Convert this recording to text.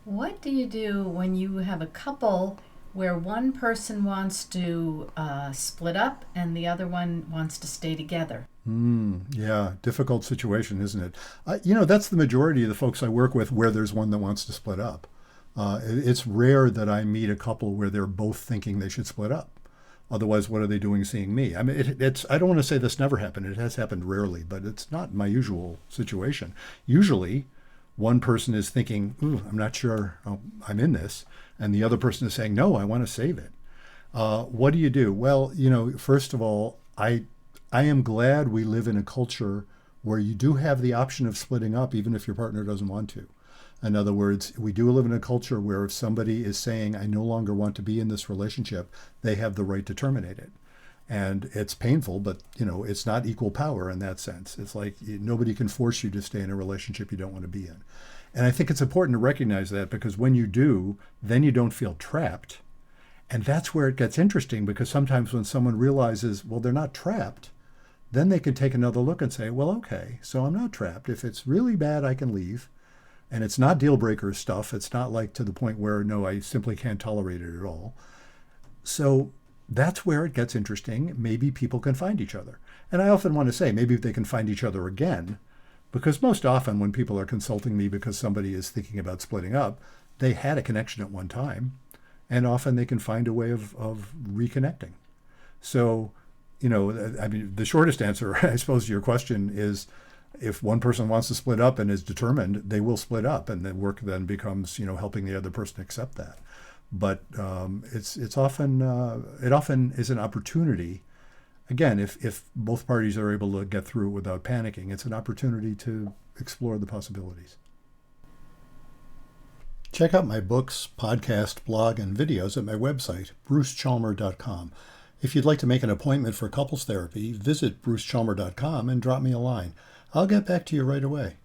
What do you do when you have a couple where one person wants to split up and the other one wants to stay together? Yeah, difficult situation, isn't it? That's the majority of the folks I work with where there's one that wants to split up. It's rare that I meet a couple where they're both thinking they should split up. Otherwise, what are they doing seeing me? I mean, it's. I don't want to say this never happened. It has happened rarely, but it's not my usual situation. Usually, one person is thinking, "Ooh, I'm not sure I'm in this," and the other person is saying, "No, I want to save it." What do you do? Well, first of all, I am glad we live in a culture where you do have the option of splitting up, even if your partner doesn't want to. In other words, we do live in a culture where if somebody is saying, I no longer want to be in this relationship, they have the right to terminate it. And it's painful, but it's not equal power in that sense. It's like nobody can force you to stay in a relationship you don't want to be in. And I think it's important to recognize that because when you do, then you don't feel trapped. And that's where it gets interesting because sometimes when someone realizes, well, they're not trapped, then they can take another look and say, well, okay, so I'm not trapped. If it's really bad, I can leave. And it's not deal breaker stuff. It's not like to the point where, no, I simply can't tolerate it at all. So that's where it gets interesting. Maybe people can find each other. And I often want to say, maybe they can find each other again, because most often when people are consulting me because somebody is thinking about splitting up, they had a connection at one time. And often they can find a way of reconnecting. So, I mean, the shortest answer, I suppose, to your question is if one person wants to split up and is determined, they will split up, and the work then becomes, helping the other person accept that. But it's often it often is an opportunity. Again, if both parties are able to get through it without panicking, it's an opportunity to explore the possibilities. Check out my books, podcast, blog, and videos at my website, brucechalmer.com. If you'd like to make an appointment for couples therapy, visit brucechalmer.com and drop me a line. I'll get back to you right away.